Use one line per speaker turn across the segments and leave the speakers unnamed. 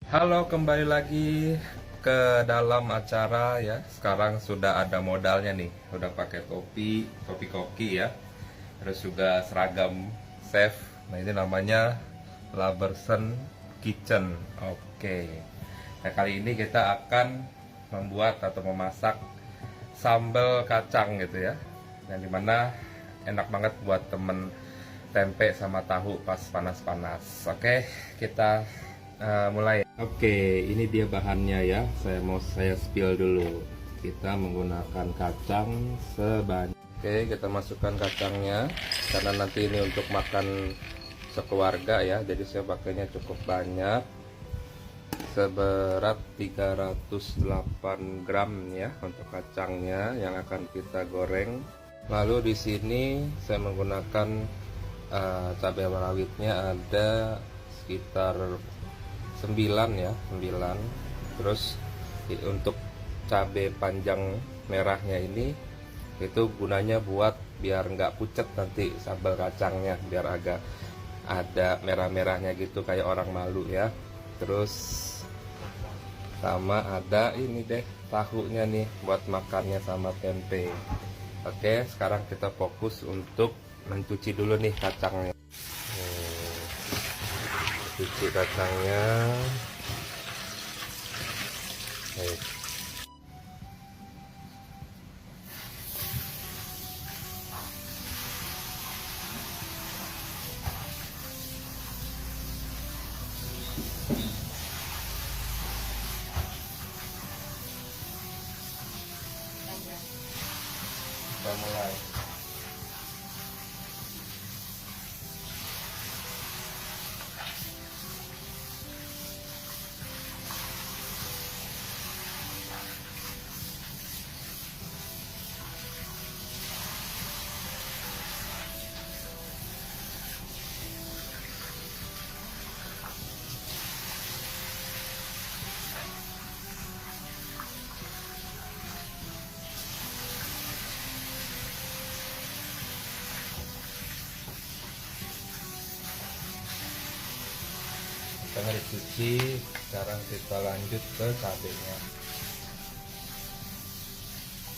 Halo, kembali lagi ke dalam acara ya. Sekarang sudah ada modalnya nih. Udah pakai topi koki ya. Terus juga seragam chef. Nah, ini namanya Laberson Kitchen. Oke. Nah, kali ini kita akan membuat atau memasak sambal kacang gitu ya. Yang dimana enak banget buat temen tempe sama tahu pas panas-panas. Oke, kita mulai. Oke, ini dia bahannya ya. Saya spill dulu. Kita menggunakan kacang sebanyak. Oke, kita masukkan kacangnya karena nanti ini untuk makan sekeluarga ya. Jadi saya pakainya cukup banyak. Seberat 308 gram ya untuk kacangnya yang akan kita goreng. Lalu di sini saya menggunakan cabai rawitnya ada sekitar 9 ya, 9. Terus untuk cabai panjang merahnya ini itu gunanya buat biar nggak pucet nanti sambal kacangnya, biar agak ada merah-merahnya gitu kayak orang malu ya. Terus sama ada ini deh tahunya nih buat makannya sama tempe. Oke, sekarang kita fokus untuk mencuci dulu nih kacangnya. Cuci kacangnya. Baik. Kita mulai. Karena dicuci, sekarang kita lanjut ke cabenya.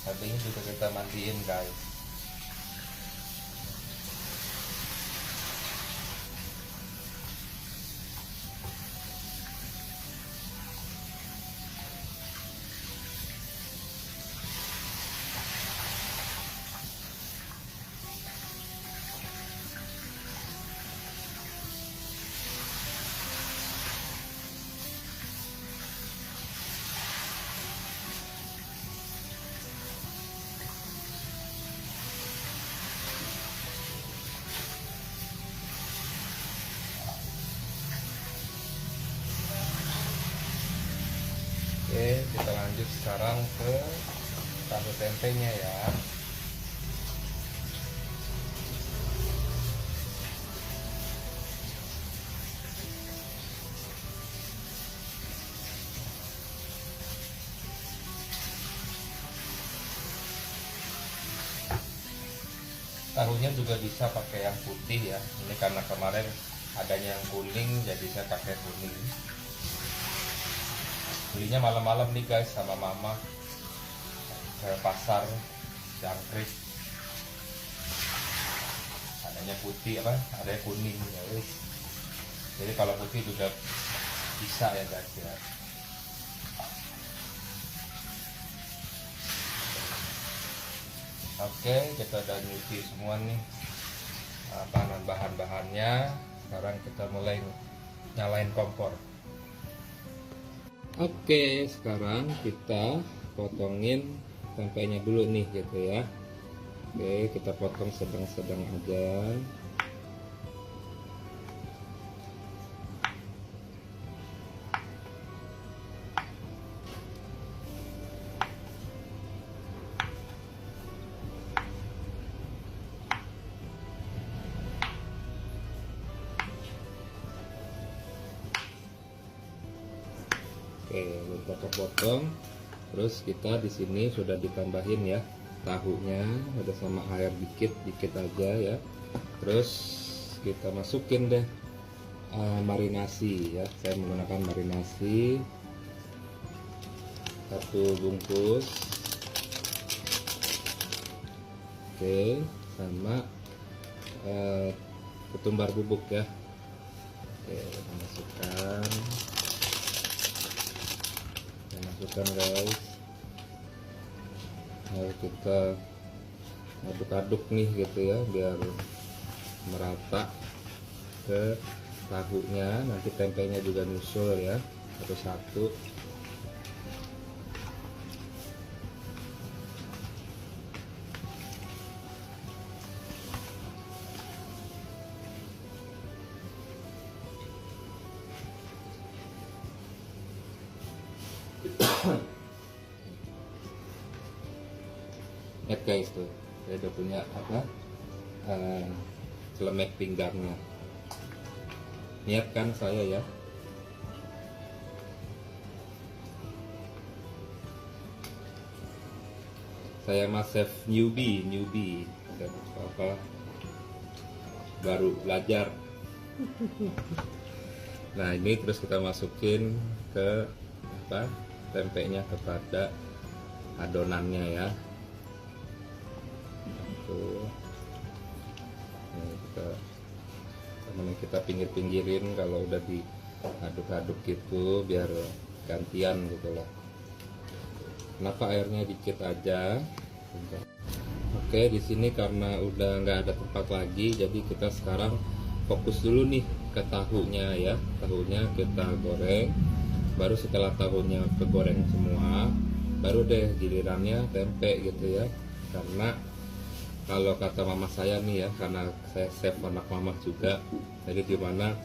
Cabenya juga kita mandiin guys. Oke, kita lanjut sekarang ke tahu tempenya ya. Tahunya juga bisa pakai yang putih ya. Ini karena kemarin adanya yang kuning, jadi saya pakai kuning. Belinya malam-malam nih guys sama mama ke pasar Jangkrik. Adanya putih apa? Ada yang kuning ya wis. Jadi kalau putih juga bisa ya guys ya. Oke, kita udah nyuci semua nih bahan-bahannya. Sekarang kita mulai nyalain kompor. Oke, sekarang kita potongin tempenya dulu nih gitu ya. Oke, kita potong sedang-sedang aja. Oke, potong-potong. Terus kita di sini sudah ditambahin ya tahunya, ada sama air dikit aja ya. Terus kita masukin deh marinasi ya. Saya menggunakan marinasi 1 bungkus. Oke, sama ketumbar bubuk ya. Oke, kita masukkan guys. Lalu kita aduk-aduk nih gitu ya, biar merata ke tahunya. Nanti tempenya juga nyusul ya, satu-satu. Lihat guys tuh, saya udah punya apa, celemek pinggangnya. Niat kan saya ya. Saya mah chef newbie, chef apa, baru belajar. Nah ini terus kita masukin ke apa, tempenya kepada adonannya ya. Kita pinggir-pinggirin kalau udah diaduk-aduk gitu, biar gantian gitu lah. Kenapa airnya dikit aja? Oke, di sini karena udah nggak ada tempat lagi, jadi kita sekarang fokus dulu nih ke tahunya ya. Tahunya kita goreng, baru setelah tahunya kegoreng semua, baru deh gilirannya tempe gitu ya. Karena kalau kata mama saya nih ya, karena saya chef anak mama juga, jadi gimana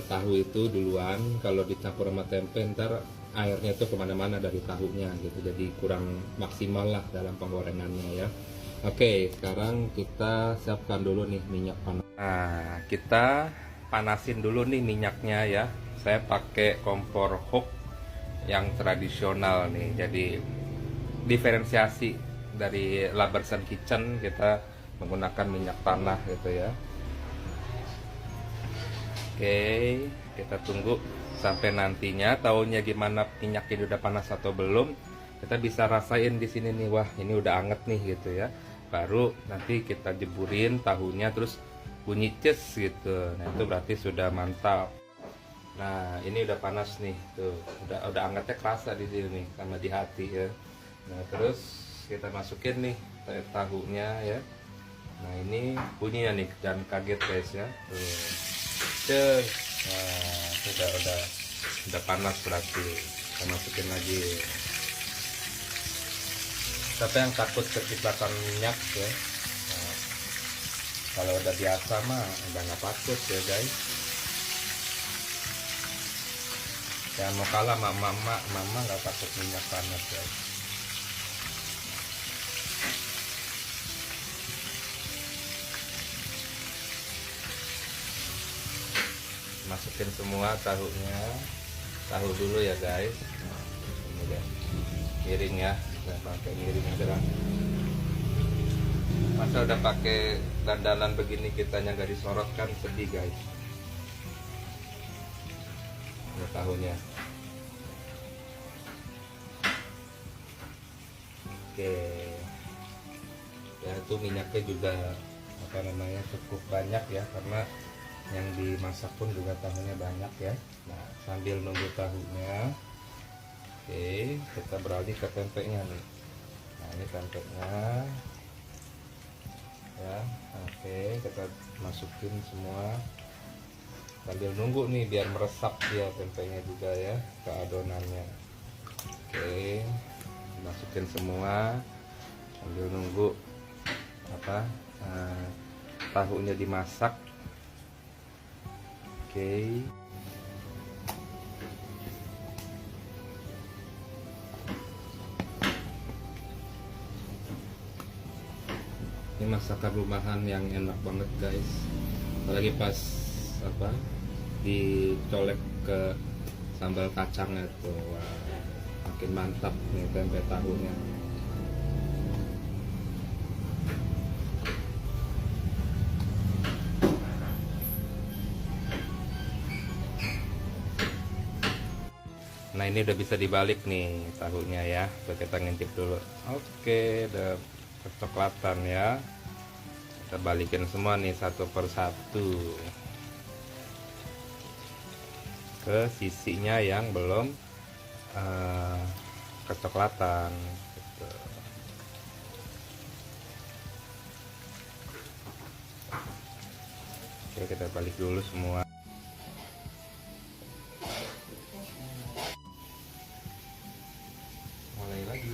tahu itu duluan, kalau dicampur sama tempe ntar airnya itu kemana-mana dari tahunya gitu, jadi kurang maksimal lah dalam penggorengannya ya. Oke, sekarang kita siapkan dulu nih minyak panas. Nah, kita panasin dulu nih minyaknya ya. Saya pakai kompor hook yang tradisional nih, jadi diferensiasi dari Laberson Kitchen, kita menggunakan minyak tanah gitu ya. Oke, kita tunggu sampai nantinya tahunya gimana, minyak ini udah panas atau belum. Kita bisa rasain di sini nih, wah ini udah anget nih gitu ya. Baru nanti kita jeburin tahunya, terus bunyi ces gitu. Nah itu berarti sudah mantap. Nah ini udah panas nih, tuh udah angetnya kerasa di sini nih, sama di hati ya. Nah terus kita masukin nih tahunya ya. Nah ini bunyinya nih, jangan kaget guys ya. Tuh. Nah udah panas berarti. Kita masukin lagi. Tapi yang takut kecipratan minyak ya. Nah, kalau udah biasa mah udah nggak takut ya guys. Jangan mau kalah sama mama nggak takut minyak panas guys. Masukin semua tahunya, tahu dulu ya guys. Nah, ini deh, miring ya, saya pakai miring aja lah. Masa udah pakai dandanan begini kitanya nggak disorot kan, sedih guys. Ini tahunya. Oke, ya itu minyaknya juga apa namanya cukup banyak ya, karena yang dimasak pun juga tahunya banyak ya. Nah sambil nunggu tahunya, oke, kita beralih ke tempenya nih. Nah ini tempenya ya. Oke, kita masukin semua sambil nunggu nih biar meresap dia tempenya juga ya ke adonannya. Oke, masukin semua sambil nunggu apa tahunya dimasak. Oke. Ini masakan rumahan yang enak banget guys. Apalagi pas apa dicolek ke sambal kacangnya tuh, wah, makin mantap nih tempe tahunya. Nah ini udah bisa dibalik nih tahunya ya. Coba kita ngintip dulu. Oke, udah kecoklatan ya. Kita balikin semua nih satu persatu ke sisinya yang belum kecoklatan gitu. Oke, kita balik dulu semua. Mulai lagi.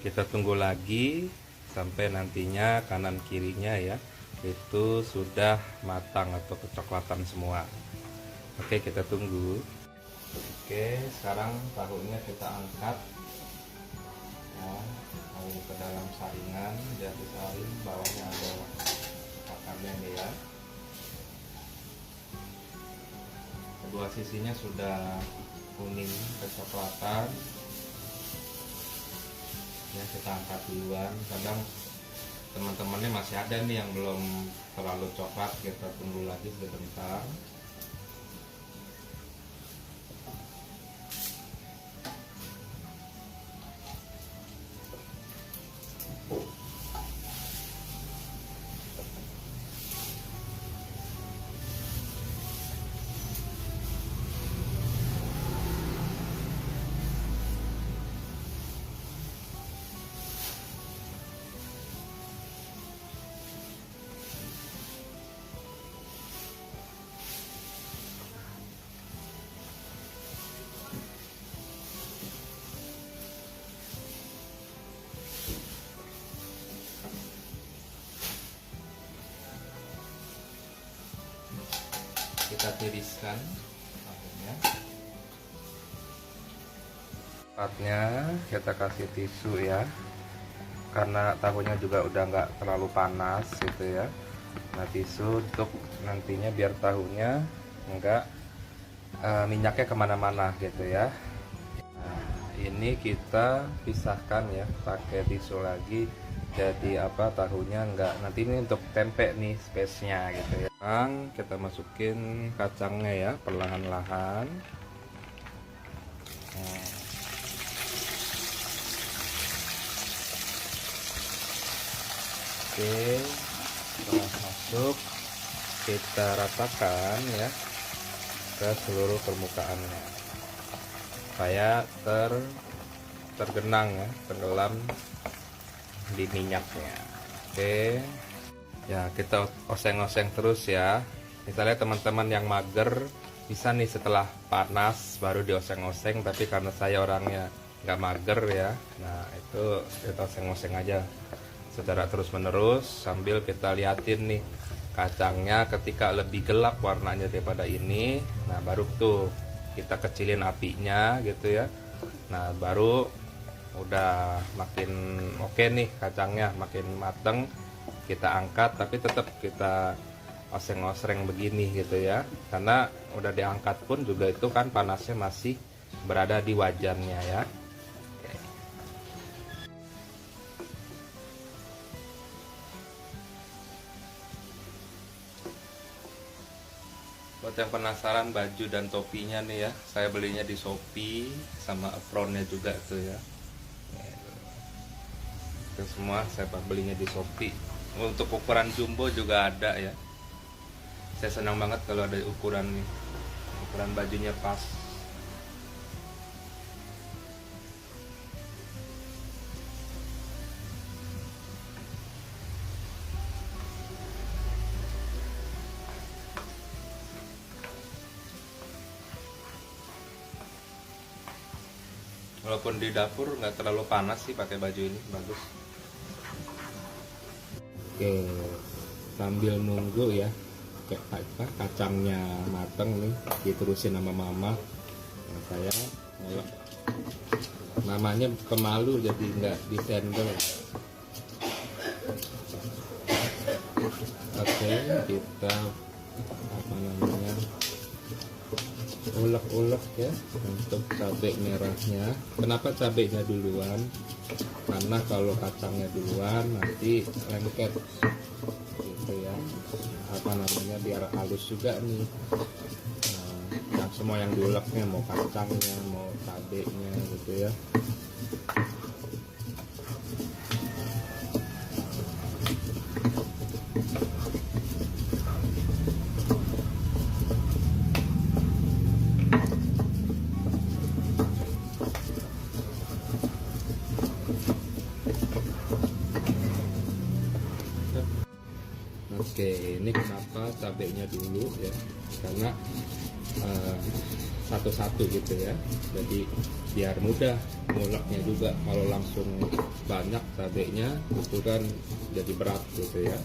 Kita tunggu lagi sampai nantinya kanan kirinya ya itu sudah matang atau kecoklatan semua. Oke, kita tunggu. Oke, sekarang tahunya kita angkat ya, mau ke dalam saringan, dia disaring, bawahnya ada pakarnya nih ya. Kedua sisinya sudah kuning kecoklatan ya, kita angkat duluan. Kadang teman-temannya masih ada nih yang belum terlalu coklat, kita tunggu lagi sebentar. Kita tiriskan tahunya. Tempatnya kita kasih tisu ya, karena tahunya juga udah nggak terlalu panas gitu ya. Nah, tisu untuk nantinya biar tahunya nggak minyaknya kemana-mana gitu ya. Nah, ini kita pisahkan ya pakai tisu lagi, jadi apa, tahunya nggak, nanti ini untuk tempe nih space nya gitu ya. Sekarang kita masukin kacangnya ya perlahan-lahan. Oke, setelah masuk kita ratakan ya ke seluruh permukaannya supaya tergenang ya, tenggelam di minyaknya. Oke ya, kita oseng-oseng terus ya. Misalnya teman-teman yang mager bisa nih setelah panas baru dioseng-oseng, tapi karena saya orangnya nggak mager ya, nah itu kita oseng-oseng aja secara terus menerus sambil kita liatin nih kacangnya. Ketika lebih gelap warnanya daripada ini, nah baru tuh kita kecilin apinya gitu ya. Nah baru udah makin oke nih, kacangnya makin mateng, kita angkat. Tapi tetap kita oseng-oseng begini gitu ya, karena udah diangkat pun juga itu kan panasnya masih berada di wajannya ya. Buat yang penasaran baju dan topinya nih ya, saya belinya di Shopee, sama apronnya juga tuh ya. Itu semua saya belinya di Shopee. Untuk ukuran jumbo juga ada ya. Saya senang banget kalau ada ukuran nih, ukuran bajunya pas. Walaupun di dapur nggak terlalu panas sih, pakai baju ini bagus. Oke, sambil nunggu ya kayak kacangnya mateng nih, diterusin sama mama. Nah, saya Mamanya pemalu jadi nggak disendel. Oke, kita apa namanya, ulek-ulek ya untuk cabai merahnya. Kenapa cabainya duluan? Karena kalau kacangnya duluan nanti lengket gitu ya, apa namanya, biar halus juga nih. Yang semua yang diuleknya, mau kacangnya mau cabainya gitu ya. Oke, ini kenapa cabainya dulu ya, karena satu-satu gitu ya, jadi biar mudah nguleknya juga. Kalau langsung banyak cabainya itu kan jadi berat gitu ya.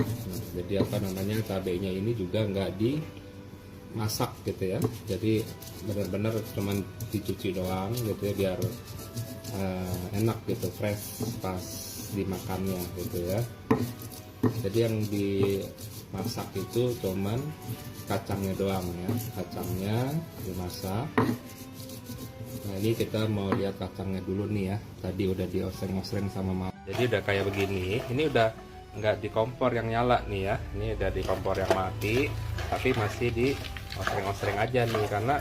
Nah, jadi apa namanya, cabainya ini juga nggak dimasak gitu ya, jadi benar-benar cuman dicuci doang gitu ya, biar enak gitu, fresh pas dimakannya gitu ya. Jadi yang dimasak itu cuman kacangnya doang ya, kacangnya dimasak. Nah ini kita mau lihat kacangnya dulu nih ya, tadi udah dioseng-oseng sama mama. Jadi udah kayak begini, ini udah nggak di kompor yang nyala nih ya, ini udah di kompor yang mati, tapi masih di oseng-oseng aja nih, karena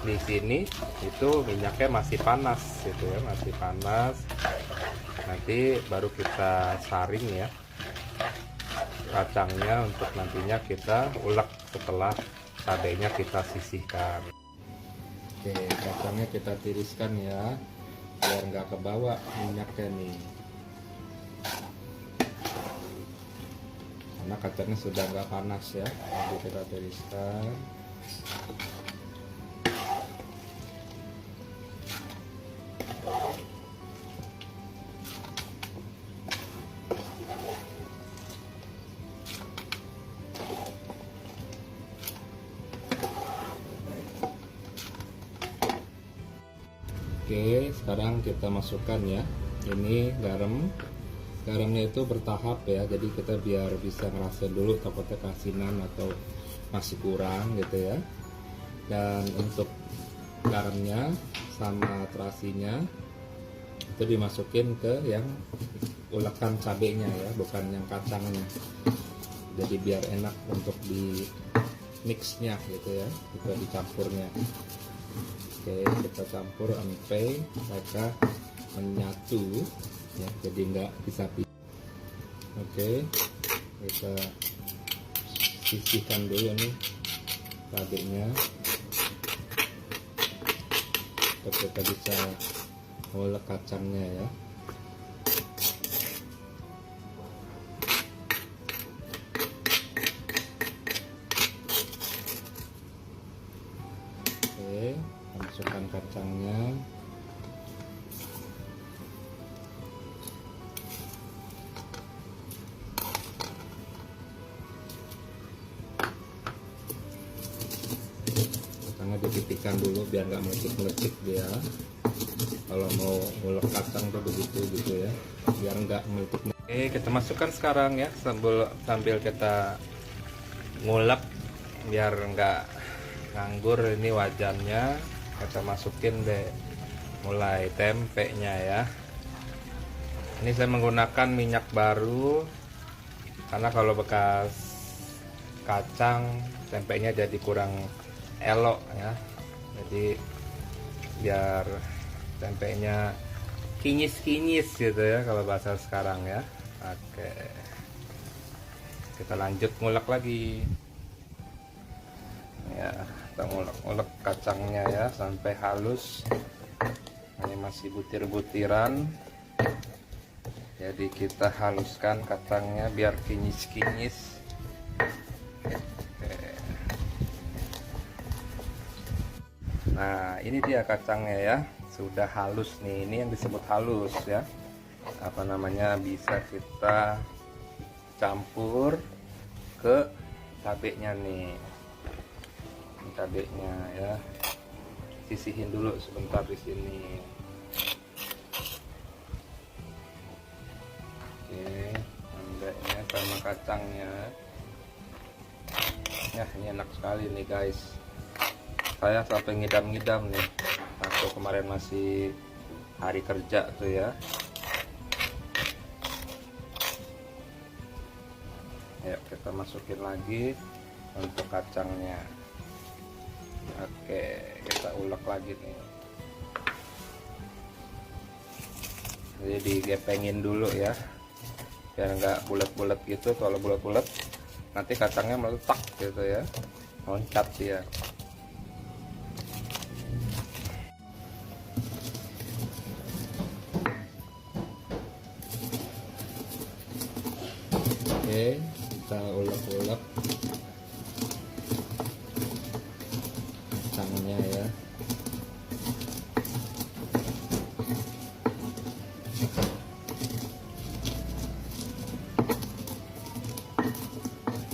di sini itu minyaknya masih panas gitu ya, masih panas. Nanti baru kita saring ya kacangnya, untuk nantinya kita ulek setelah cabainya kita sisihkan. Oke, kacangnya kita tiriskan ya, biar nggak kebawa minyaknya nih, karena kacangnya sudah nggak panas ya. Jadi kita tiriskan. Oke, sekarang kita masukkan ya, ini garam. Garamnya itu bertahap ya, jadi kita biar bisa ngerasain dulu takutnya kasinan atau masih kurang gitu ya. Dan untuk garamnya sama terasinya itu dimasukin ke yang ulekan cabenya ya, bukan yang kacangnya. Jadi biar enak untuk di mixnya gitu ya, kita dicampurnya. Oke, kita campur sampai mereka menyatu ya, jadi nggak bisa pisah. Oke, kita sisihkan dulu nih cabenya, untuk kita bisa ngulek kacangnya ya. Oke, masukkan kacangnya. Kacangnya dipipihkan dulu biar nggak melecik-melecik dia. Kalau mau ngulek kacang tuh begitu gitu ya, biar nggak melecik. Oke, kita masukkan sekarang ya, sambil kita ngulek biar nggak nganggur. Ini wajannya kita masukin deh, mulai tempenya ya. Ini saya menggunakan minyak baru, karena kalau bekas kacang tempenya jadi kurang elok ya, jadi biar tempenya kinyis-kinyis gitu ya kalau bahasa sekarang ya. Oke, kita lanjut ngulek lagi ya, kita ngulek kacangnya ya sampai halus. Ini masih butir-butiran, jadi kita haluskan kacangnya biar kinyis-kinyis. Nah ini dia kacangnya ya, sudah halus nih, ini yang disebut halus ya, apa namanya, bisa kita campur ke cabenya nih. Cabenya ya, sisihin dulu sebentar di sini. sama kacangnya. Ya, ini enak sekali nih guys. Saya sampai ngidam-ngidam nih. Aku kemarin masih hari kerja tuh ya. Yuk kita masukin lagi untuk kacangnya. Oke, kita ulek lagi nih. Jadi digepengin dulu ya, biar nggak bulat-bulat gitu. Kalau bulat-bulat nanti kacangnya meletak gitu ya, loncat dia. Oke, kita ulek-ulek kacangnya ya.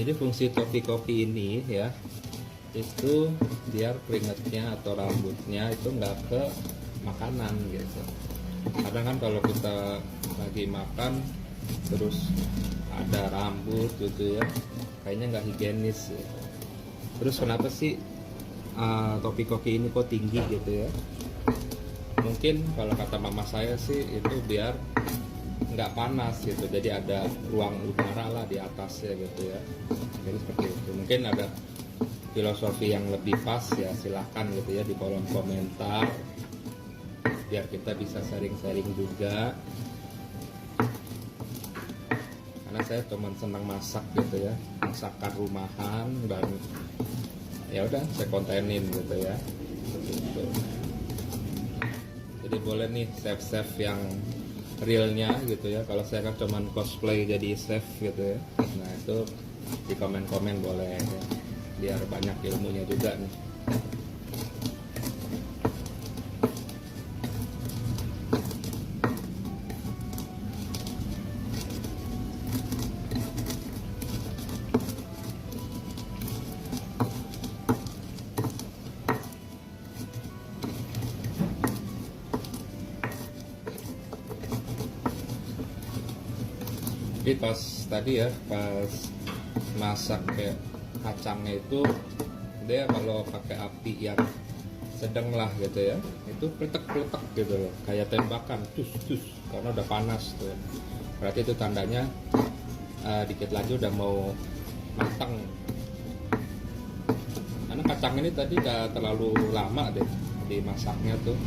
Jadi fungsi topi kopi ini ya, itu biar keringatnya atau rambutnya itu nggak ke makanan gitu. Kadang kan kalau kita lagi makan terus ada rambut gitu ya, kayaknya nggak higienis ya. Terus kenapa sih topi koki ini kok tinggi gitu ya? Mungkin kalau kata mama saya sih itu biar nggak panas gitu, jadi ada ruang udara lah di atasnya gitu ya. Jadi seperti itu. Mungkin ada filosofi yang lebih pas ya, silahkan gitu ya di kolom komentar, biar kita bisa sharing-sharing juga. Karena saya teman senang masak gitu ya, masakan rumahan, dan ya udah saya kontenin gitu ya. Gitu. Jadi boleh nih chef-chef yang realnya gitu ya. Kalau saya kan cuman cosplay jadi chef gitu ya. Nah itu di komen-komen boleh ya, biar banyak ilmunya juga nih. Jadi pas tadi ya, pas masak kayak kacangnya itu, dia kalau pakai api yang sedang lah gitu ya, itu peletek-peletek gitu loh, kayak tembakan, tus, karena udah panas tuh. Berarti itu tandanya dikit lagi udah mau matang. Karena kacang ini tadi udah terlalu lama deh dimasaknya tuh.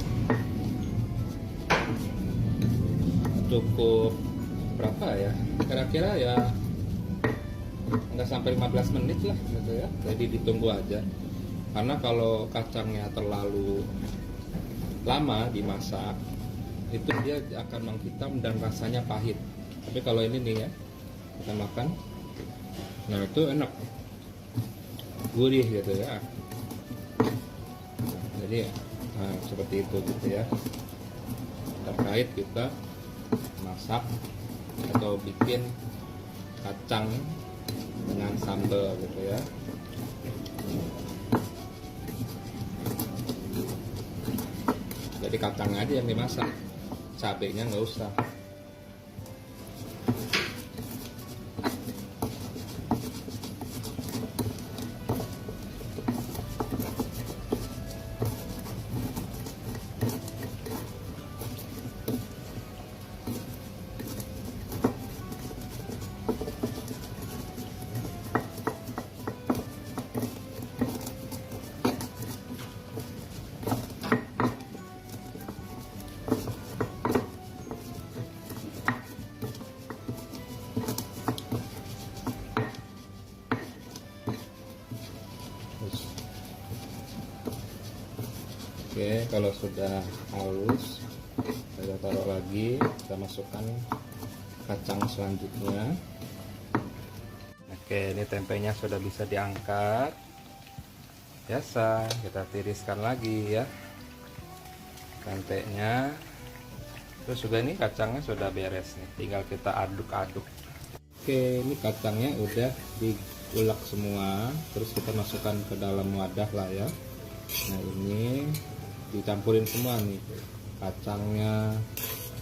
Cukup berapa ya, kira-kira ya nggak sampai 15 menit lah gitu ya. Jadi ditunggu aja, karena kalau kacangnya terlalu lama dimasak itu dia akan menghitam dan rasanya pahit. Tapi kalau ini nih ya, kita makan, nah itu enak, gurih gitu ya. Jadi seperti itu gitu ya, terkait kita masak atau bikin kacang dengan sambal gitu ya. Jadi kacangnya aja yang dimasak, cabenya nggak usah. Oke, kalau sudah halus, kita taruh lagi, kita masukkan kacang selanjutnya. Oke, ini tempenya sudah bisa diangkat. Biasa, kita tiriskan lagi ya tempenya. Terus juga ini kacangnya sudah beres nih, tinggal kita aduk-aduk. Oke, ini kacangnya udah diulek semua, terus kita masukkan ke dalam wadah lah ya. Nah ini dicampurin semua nih, kacangnya,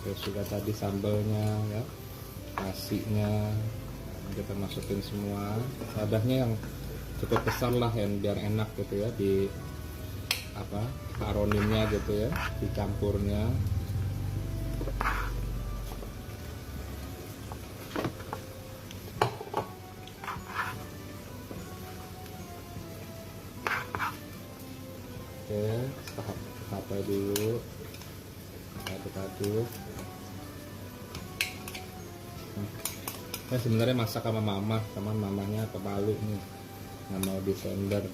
terus juga tadi sambalnya ya, nasinya,
Kita masukin semua, wadahnya yang cukup besar lah yang biar enak gitu ya, di apa aroninnya gitu ya, dicampurnya. Oke, tahap dulu, aduk-aduk. Saya sebenarnya masak sama mama, sama mamanya pemalu nih, nggak mau di blender.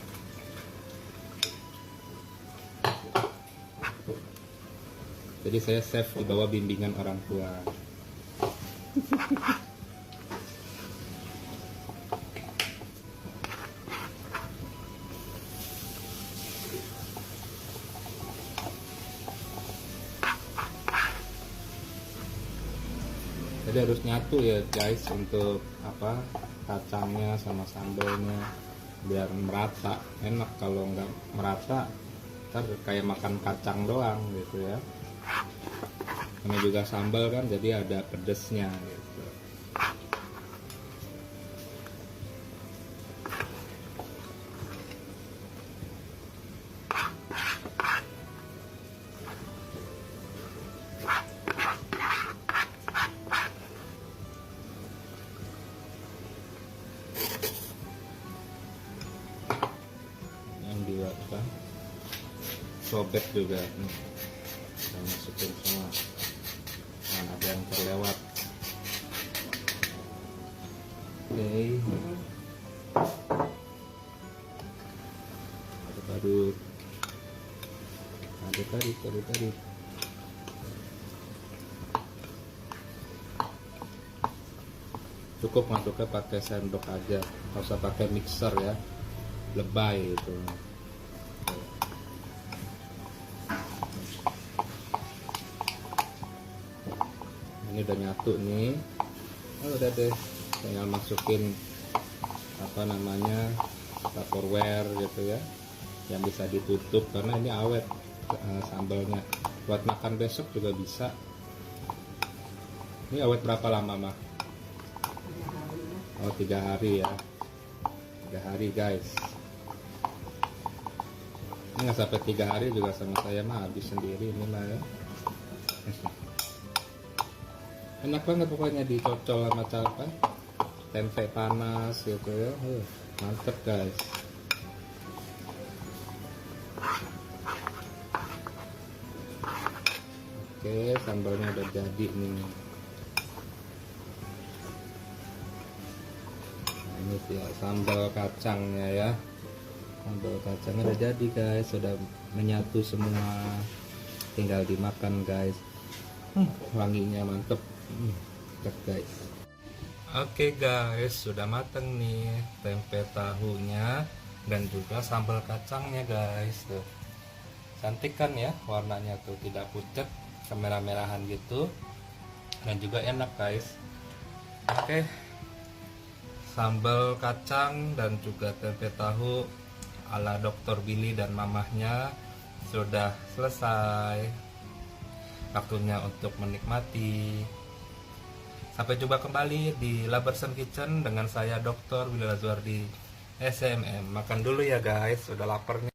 Jadi saya chef di bawah bimbingan orang tua. Jadi harus nyatu ya guys, untuk apa, kacangnya sama sambalnya biar merata. Enak kalau nggak merata, ntar kayak makan kacang doang gitu ya. Ini juga sambal kan, jadi ada pedesnya gitu. Apa, sobek juga nih, kita masukin semua. Nah, ada yang terlewat. Oke, aduk-aduk, aduk-aduk. Cukup masuknya pakai sendok aja, nggak usah pakai mixer ya, lebay itu. Ini udah nyatu nih. Oh, udah deh, tinggal masukin apa namanya, tupperware gitu ya, yang bisa ditutup karena ini awet sambalnya. Buat makan besok juga bisa. Ini awet berapa lama mah? Oh, 3 hari ya. 3 hari guys. Ini nggak sampai 3 hari juga sama saya mah habis sendiri ini mah ya. Enak banget pokoknya, dicocol sama apa, tempe panas gitu ya. Mantep guys. Oke, sambalnya udah jadi nih. Nah, ini ya sambal kacangnya ya. Sambal kacangnya udah jadi guys, sudah menyatu semua. Tinggal dimakan guys. Wanginya mantep. Guys. Oke guys, sudah mateng nih tempe tahunya dan juga sambal kacangnya guys. Tuh, cantik kan ya warnanya tuh, tidak pucat, kemerah-merahan gitu, dan juga enak guys. Oke, sambal kacang dan juga tempe tahu ala Dr. Billy dan mamahnya sudah selesai. Waktunya untuk menikmati. Sampai jumpa kembali di Laberson Kitchen dengan saya Dr. Billy Lazuardi SMM. Makan dulu ya guys, udah lapar nih.